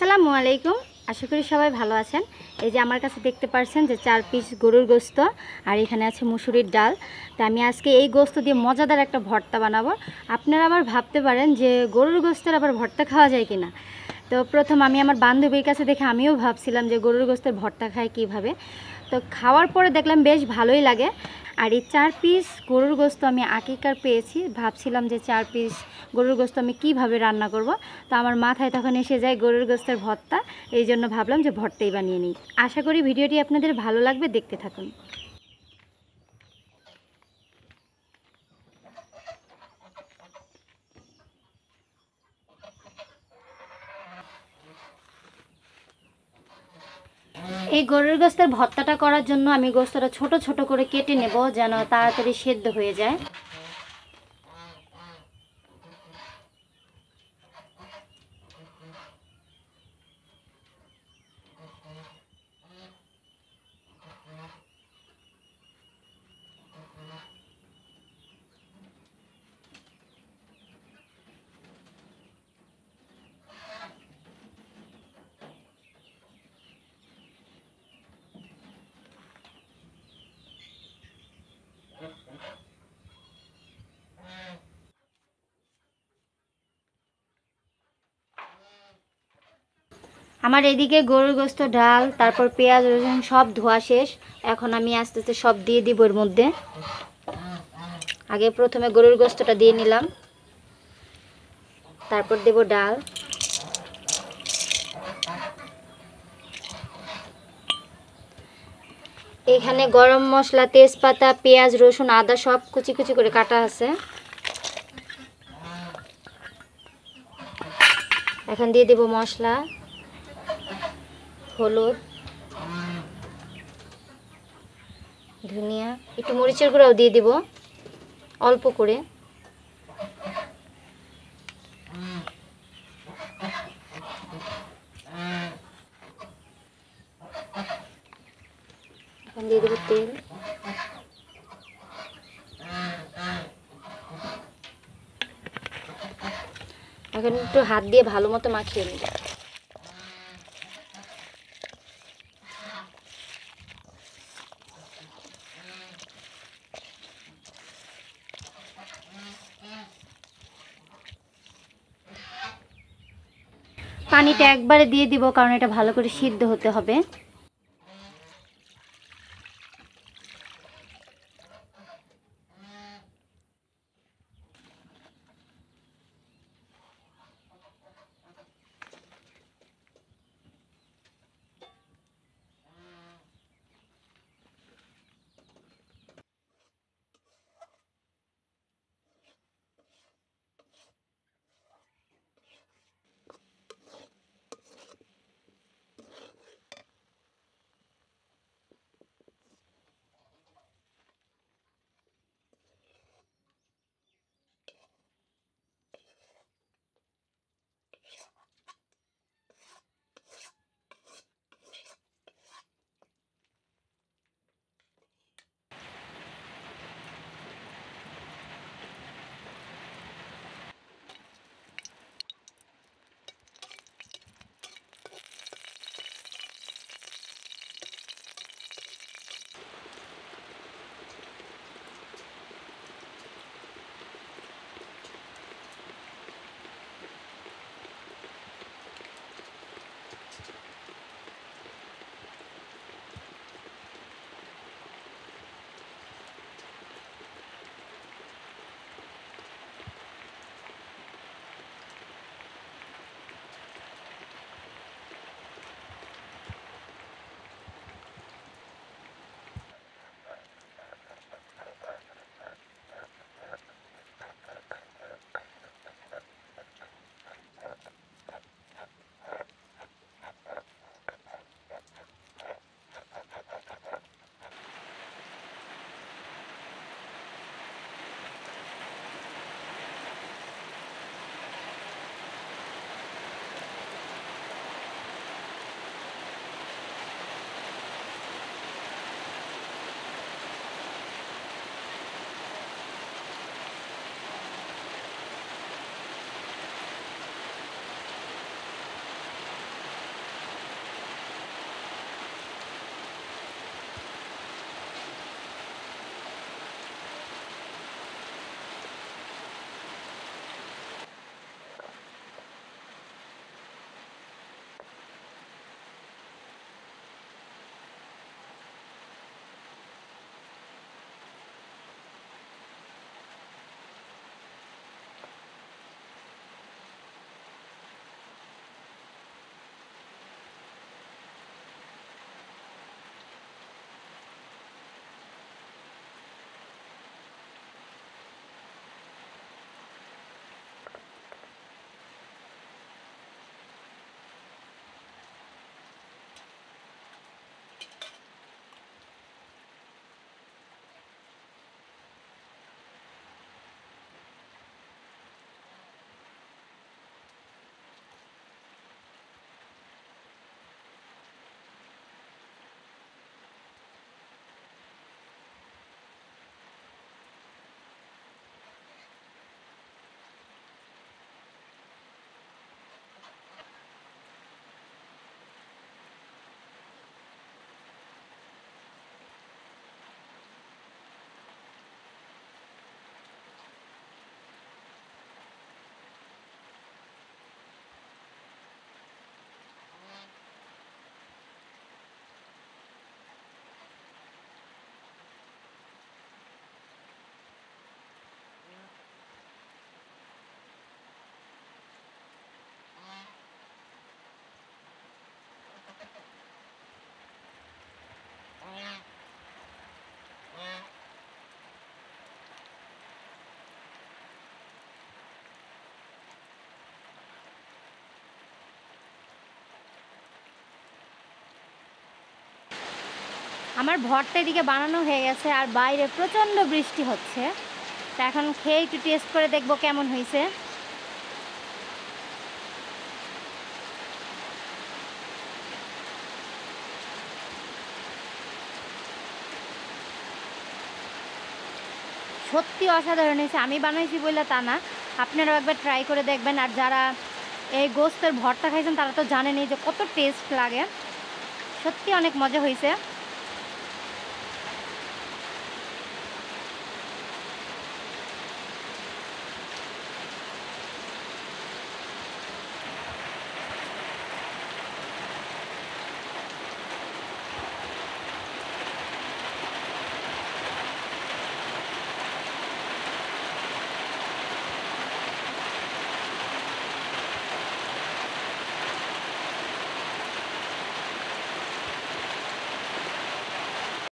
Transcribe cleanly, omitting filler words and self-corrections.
আসসালামু আলাইকুম। আশা করি সবাই ভালো আছেন। এই যে আমার কাছে দেখতে পাচ্ছেন যে 4 পিস গরুর গোশত আর এখানে আছে মুসুরির ডাল। তো আমি আজকে এই গোশত দিয়ে মজাদার একটা ভর্তা বানাবো। আপনারা আবার ভাবতে পারেন যে গরুর গোশতের আবার ভর্তা খাওয়া যায় কিনা। তো প্রথম আমি আমার বান্ধবীর কাছে দেখে আমিও ভাবছিলাম যে গরুর গোশতের ভর্তা খায় কিভাবে। তো খাওয়ার পরে দেখলাম বেশ ভালোই লাগে। আর এই 4 পিস গরুর গোশত আমি আকিকার পেয়েছি, ভাবছিলাম যে 4 পিস গরুর গোশত আমি কিভাবে রান্না করব। তো আমার মাথায় তখন এসে যায় গরুর গোশতের ভর্তা, এই জন্য ভাবলাম যে ভর্তাই বানিয়ে নিই। আশা করি ভিডিওটি আপনাদের ভালো লাগবে, দেখতে থাকুন। এই গরুর গোশতের ভর্তাটা করার জন্য আমি গোশতটা ছোট ছোট করে কেটে নেব, যেন তাড়াতাড়ি সেদ্ধ হয়ে যায়। আমার এদিকে গরুর গোশত, ডাল, তারপর পেঁয়াজ রসুন সব ধোয়া শেষ। এখন আমি আস্তে আস্তে সব দিয়ে দিব এর মধ্যে। আগে প্রথমে গরুর গোশতটা দিয়ে নিলাম, তারপর দেব ডাল, এখানে গরম মশলা, তেজপাতা, পেঁয়াজ রসুন আদা সব কুচি কুচি করে কাটা আছে। এখন দিয়ে দেব মশলা, হলুদ, ধনিয়া, একটু মরিচের গুঁড়াও দিয়ে দেব অল্প করে। এখন দিয়ে দেব তেল। এখন একটু হাত দিয়ে ভালো মতো মাখিয়ে নেব। পানিটা একবারে দিয়ে দিব, কারণ এটা ভালো করে সিদ্ধ হতে হবে। আমার ভর্তা এদিকে বানানো হয়ে গেছে আর বাইরে প্রচণ্ড বৃষ্টি হচ্ছে। তা এখন খেয়ে একটু টেস্ট করে দেখবো কেমন হয়েছে। সত্যি অসাধারণ হয়েছে। আমি বানাইছি বলে তা না, আপনারাও একবার ট্রাই করে দেখবেন। আর যারা এই গোস্তের ভর্তা খাইছেন তারা তো জানেনই যে কত টেস্ট লাগে। সত্যি অনেক মজা হয়েছে।